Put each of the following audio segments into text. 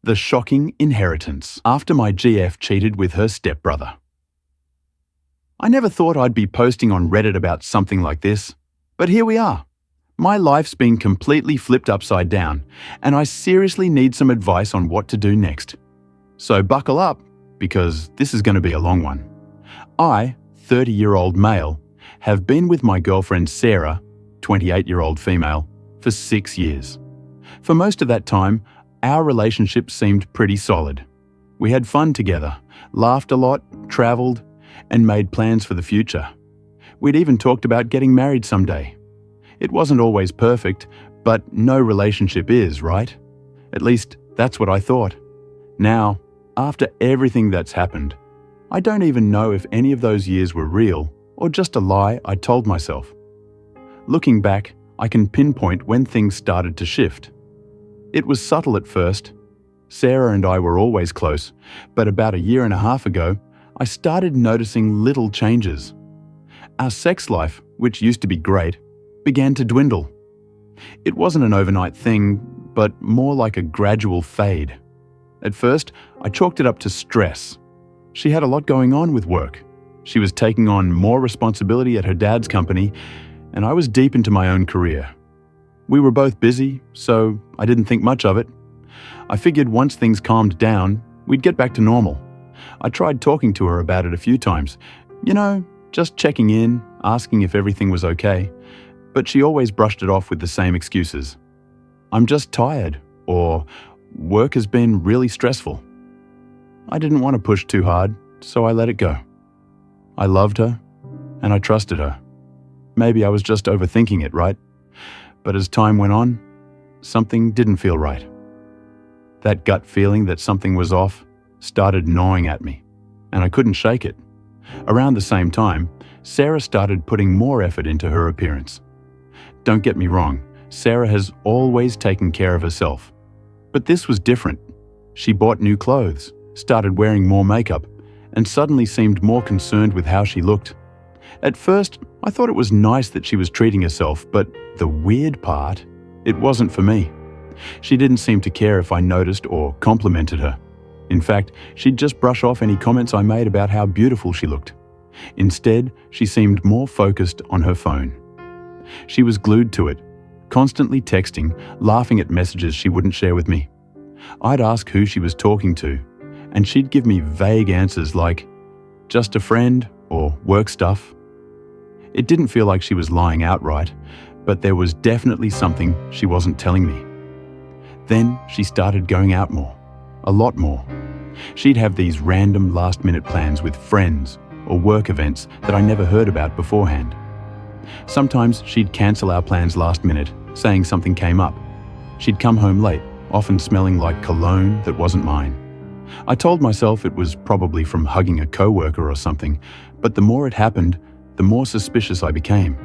The shocking inheritance after my GF cheated with her stepbrother. I never thought I'd be posting on Reddit about something like this, but here we are. My life's been completely flipped upside down, and I seriously need some advice on what to do next. So buckle up, because this is going to be a long one. I, 30-year-old male, have been with my girlfriend Sarah, 28-year-old female, for 6 years. For most of that time, our relationship seemed pretty solid. We had fun together, laughed a lot, traveled, and made plans for the future. We'd even talked about getting married someday. It wasn't always perfect, but no relationship is, right? At least, that's what I thought. Now, after everything that's happened, I don't even know if any of those years were real or just a lie I told myself. Looking back, I can pinpoint when things started to shift. It was subtle at first. Sarah and I were always close, but about a year and a half ago, I started noticing little changes. Our sex life, which used to be great, began to dwindle. It wasn't an overnight thing, but more like a gradual fade. At first, I chalked it up to stress. She had a lot going on with work. She was taking on more responsibility at her dad's company, and I was deep into my own career. We were both busy, so I didn't think much of it. I figured once things calmed down, we'd get back to normal. I tried talking to her about it a few times. Just checking in, asking if everything was okay. But she always brushed it off with the same excuses. I'm just tired, or work has been really stressful. I didn't want to push too hard, so I let it go. I loved her, and I trusted her. Maybe I was just overthinking it, right? But as time went on, something didn't feel right. That gut feeling that something was off started gnawing at me, and I couldn't shake it. Around the same time, Sarah started putting more effort into her appearance. Don't get me wrong, Sarah has always taken care of herself. But this was different. She bought new clothes, started wearing more makeup, and suddenly seemed more concerned with how she looked. At first, I thought it was nice that she was treating herself, but the weird part, it wasn't for me. She didn't seem to care if I noticed or complimented her. In fact, she'd just brush off any comments I made about how beautiful she looked. Instead, she seemed more focused on her phone. She was glued to it, constantly texting, laughing at messages she wouldn't share with me. I'd ask who she was talking to, and she'd give me vague answers like, just a friend or work stuff. It didn't feel like she was lying outright, but there was definitely something she wasn't telling me. Then she started going out more, a lot more. She'd have these random last-minute plans with friends or work events that I never heard about beforehand. Sometimes she'd cancel our plans last minute, saying something came up. She'd come home late, often smelling like cologne that wasn't mine. I told myself it was probably from hugging a coworker or something, but the more it happened, the more suspicious I became.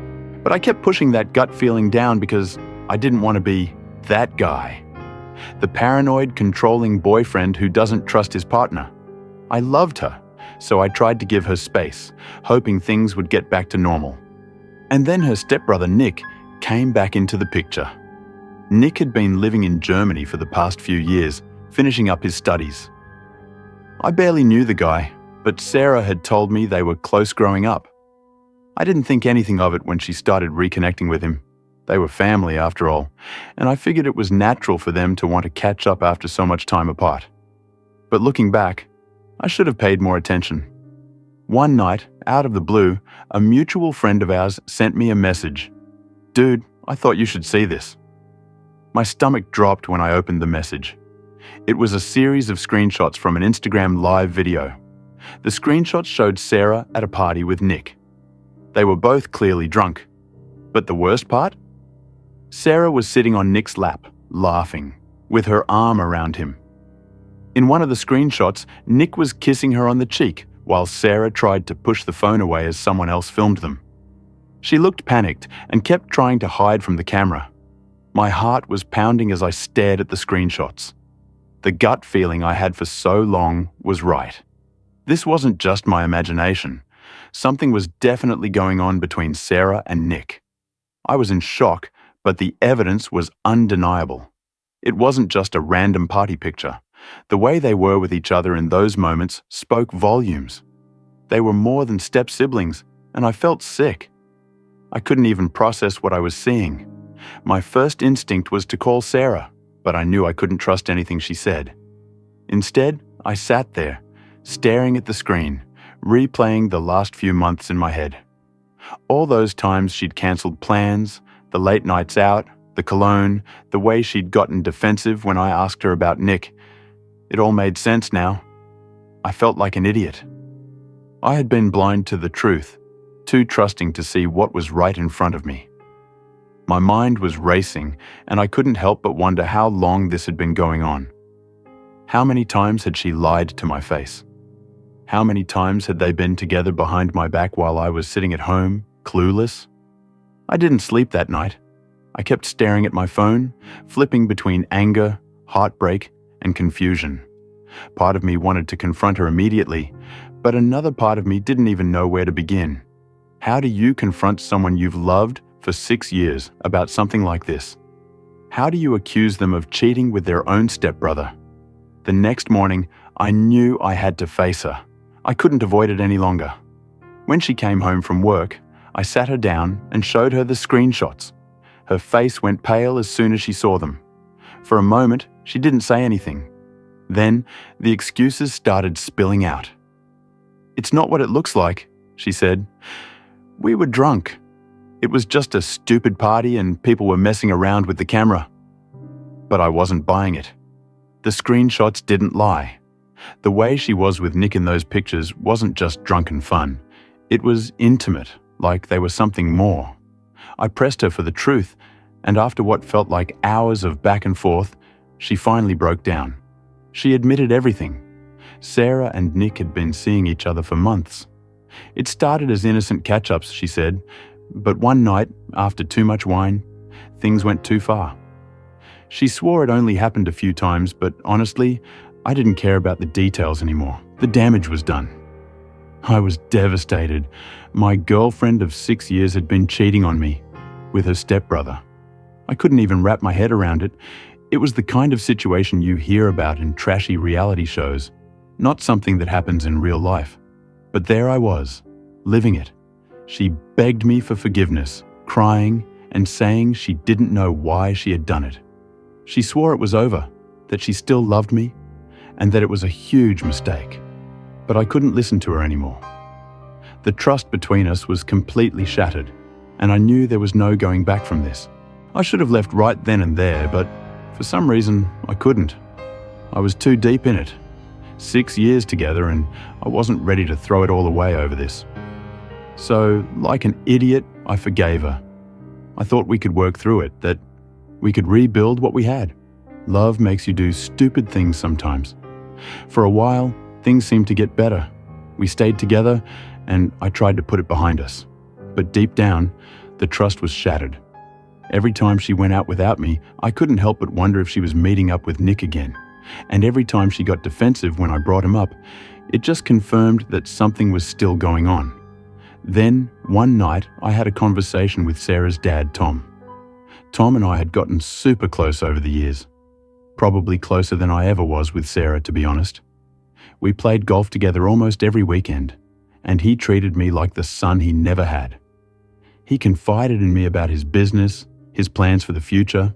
But I kept pushing that gut feeling down because I didn't want to be that guy. The paranoid, controlling boyfriend who doesn't trust his partner. I loved her, so I tried to give her space, hoping things would get back to normal. And then her stepbrother Nick came back into the picture. Nick had been living in Germany for the past few years, finishing up his studies. I barely knew the guy, but Sarah had told me they were close growing up. I didn't think anything of it when she started reconnecting with him. They were family after all, and I figured it was natural for them to want to catch up after so much time apart. But looking back, I should have paid more attention. One night, out of the blue, a mutual friend of ours sent me a message. "Dude, I thought you should see this." My stomach dropped when I opened the message. It was a series of screenshots from an Instagram live video. The screenshots showed Sarah at a party with Nick. They were both clearly drunk. But the worst part? Sarah was sitting on Nick's lap, laughing, with her arm around him. In one of the screenshots, Nick was kissing her on the cheek, while Sarah tried to push the phone away as someone else filmed them. She looked panicked and kept trying to hide from the camera. My heart was pounding as I stared at the screenshots. The gut feeling I had for so long was right. This wasn't just my imagination. Something was definitely going on between Sarah and Nick. I was in shock, but the evidence was undeniable. It wasn't just a random party picture. The way they were with each other in those moments spoke volumes. They were more than step-siblings, and I felt sick. I couldn't even process what I was seeing. My first instinct was to call Sarah, but I knew I couldn't trust anything she said. Instead, I sat there, staring at the screen, replaying the last few months in my head. All those times she'd cancelled plans, the late nights out, the cologne, the way she'd gotten defensive when I asked her about Nick. It all made sense now. I felt like an idiot. I had been blind to the truth, too trusting to see what was right in front of me. My mind was racing, and I couldn't help but wonder how long this had been going on. How many times had she lied to my face? How many times had they been together behind my back while I was sitting at home, clueless? I didn't sleep that night. I kept staring at my phone, flipping between anger, heartbreak, and confusion. Part of me wanted to confront her immediately, but another part of me didn't even know where to begin. How do you confront someone you've loved for 6 years about something like this? How do you accuse them of cheating with their own stepbrother? The next morning, I knew I had to face her. I couldn't avoid it any longer. When she came home from work, I sat her down and showed her the screenshots. Her face went pale as soon as she saw them. For a moment, she didn't say anything. Then, the excuses started spilling out. "It's not what it looks like," she said. "We were drunk. It was just a stupid party and people were messing around with the camera." But I wasn't buying it. The screenshots didn't lie. The way she was with Nick in those pictures wasn't just drunken fun. It was intimate, like they were something more. I pressed her for the truth, and after what felt like hours of back and forth, she finally broke down. She admitted everything. Sarah and Nick had been seeing each other for months. It started as innocent catch-ups, she said, but one night, after too much wine, things went too far. She swore it only happened a few times, but honestly, I didn't care about the details anymore. The damage was done. I was devastated. My girlfriend of 6 years had been cheating on me with her stepbrother. I couldn't even wrap my head around it. It was the kind of situation you hear about in trashy reality shows, not something that happens in real life. But there I was, living it. She begged me for forgiveness, crying and saying she didn't know why she had done it. She swore it was over, that she still loved me, and that it was a huge mistake. But I couldn't listen to her anymore. The trust between us was completely shattered, and I knew there was no going back from this. I should have left right then and there, but for some reason, I couldn't. I was too deep in it. 6 years together, and I wasn't ready to throw it all away over this. So, like an idiot, I forgave her. I thought we could work through it, that we could rebuild what we had. Love makes you do stupid things sometimes. For a while, things seemed to get better. We stayed together, and I tried to put it behind us. But deep down, the trust was shattered. Every time she went out without me, I couldn't help but wonder if she was meeting up with Nick again. And every time she got defensive when I brought him up, it just confirmed that something was still going on. Then, one night, I had a conversation with Sarah's dad, Tom. Tom and I had gotten super close over the years. Probably closer than I ever was with Sarah, to be honest. We played golf together almost every weekend, and he treated me like the son he never had. He confided in me about his business, his plans for the future,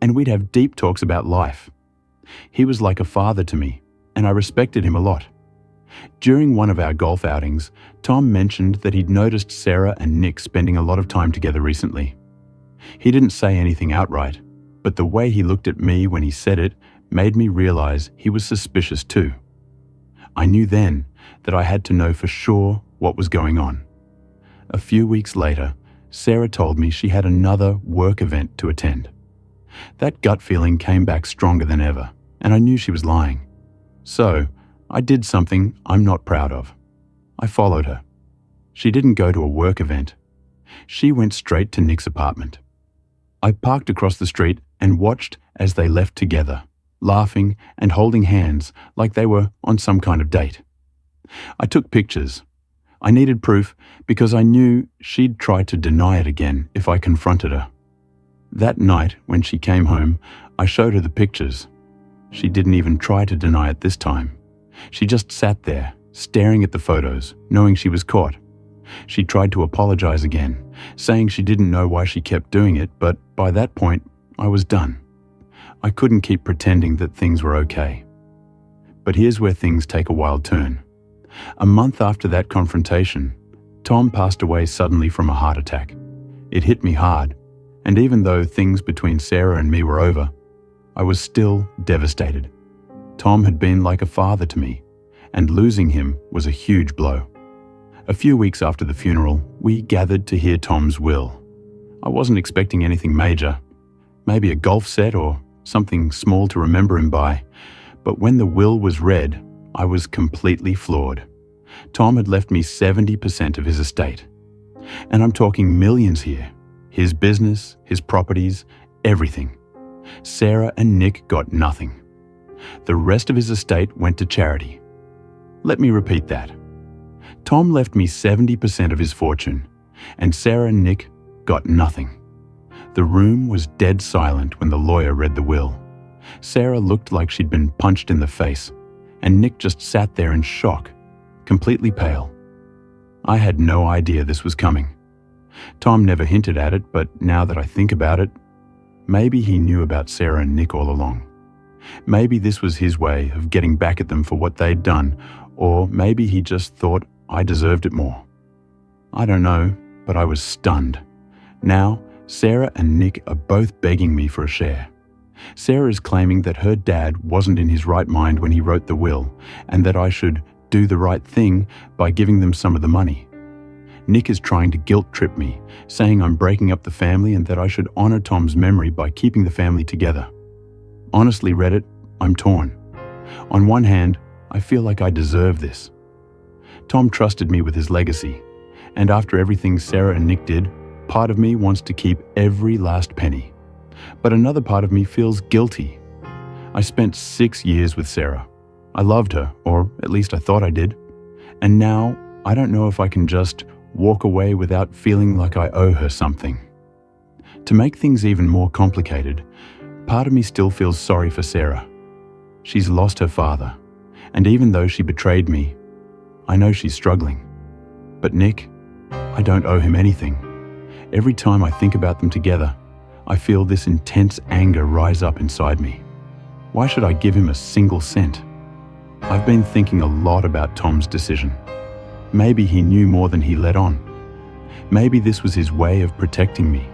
and we'd have deep talks about life. He was like a father to me, and I respected him a lot. During one of our golf outings, Tom mentioned that he'd noticed Sarah and Nick spending a lot of time together recently. He didn't say anything outright, but the way he looked at me when he said it made me realize he was suspicious too. I knew then that I had to know for sure what was going on. A few weeks later, Sarah told me she had another work event to attend. That gut feeling came back stronger than ever, and I knew she was lying. So, I did something I'm not proud of. I followed her. She didn't go to a work event. She went straight to Nick's apartment. I parked across the street and watched as they left together, laughing and holding hands like they were on some kind of date. I took pictures. I needed proof because I knew she'd try to deny it again if I confronted her. That night, when she came home, I showed her the pictures. She didn't even try to deny it this time. She just sat there, staring at the photos, knowing she was caught. She tried to apologize again, saying she didn't know why she kept doing it, but by that point, I was done. I couldn't keep pretending that things were okay. But here's where things take a wild turn. A month after that confrontation, Tom passed away suddenly from a heart attack. It hit me hard, and even though things between Sarah and me were over, I was still devastated. Tom had been like a father to me, and losing him was a huge blow. A few weeks after the funeral, we gathered to hear Tom's will. I wasn't expecting anything major, maybe a golf set or something small to remember him by, but when the will was read, I was completely floored. Tom had left me 70% of his estate. And I'm talking millions here. His business, his properties, everything. Sarah and Nick got nothing. The rest of his estate went to charity. Let me repeat that. Tom left me 70% of his fortune, and Sarah and Nick got nothing. The room was dead silent when the lawyer read the will. Sarah looked like she'd been punched in the face, and Nick just sat there in shock, completely pale. I had no idea this was coming. Tom never hinted at it, but now that I think about it, maybe he knew about Sarah and Nick all along. Maybe this was his way of getting back at them for what they'd done, or maybe he just thought I deserved it more. I don't know, but I was stunned. Now, Sarah and Nick are both begging me for a share. Sarah is claiming that her dad wasn't in his right mind when he wrote the will, and that I should do the right thing by giving them some of the money. Nick is trying to guilt-trip me, saying I'm breaking up the family and that I should honor Tom's memory by keeping the family together. Honestly, Reddit, I'm torn. On one hand, I feel like I deserve this. Tom trusted me with his legacy, and after everything Sarah and Nick did, part of me wants to keep every last penny. But another part of me feels guilty. I spent 6 years with Sarah. I loved her, or at least I thought I did. And now, I don't know if I can just walk away without feeling like I owe her something. To make things even more complicated, part of me still feels sorry for Sarah. She's lost her father, and even though she betrayed me, I know she's struggling. But Nick, I don't owe him anything. Every time I think about them together, I feel this intense anger rise up inside me. Why should I give him a single cent? I've been thinking a lot about Tom's decision. Maybe he knew more than he let on. Maybe this was his way of protecting me.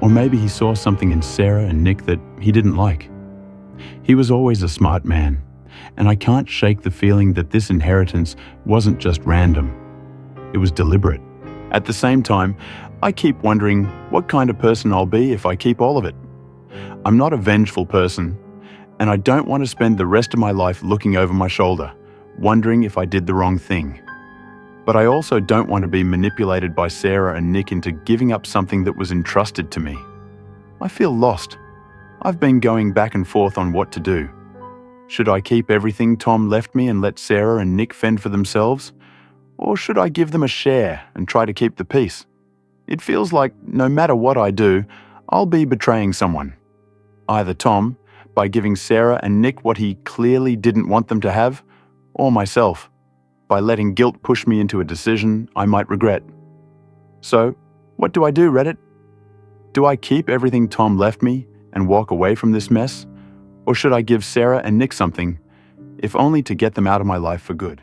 Or maybe he saw something in Sarah and Nick that he didn't like. He was always a smart man, and I can't shake the feeling that this inheritance wasn't just random. It was deliberate. At the same time, I keep wondering what kind of person I'll be if I keep all of it. I'm not a vengeful person, and I don't want to spend the rest of my life looking over my shoulder, wondering if I did the wrong thing. But I also don't want to be manipulated by Sarah and Nick into giving up something that was entrusted to me. I feel lost. I've been going back and forth on what to do. Should I keep everything Tom left me and let Sarah and Nick fend for themselves? Or should I give them a share and try to keep the peace? It feels like no matter what I do, I'll be betraying someone. Either Tom, by giving Sarah and Nick what he clearly didn't want them to have, or myself, by letting guilt push me into a decision I might regret. So, what do I do, Reddit? Do I keep everything Tom left me and walk away from this mess? Or should I give Sarah and Nick something, if only to get them out of my life for good?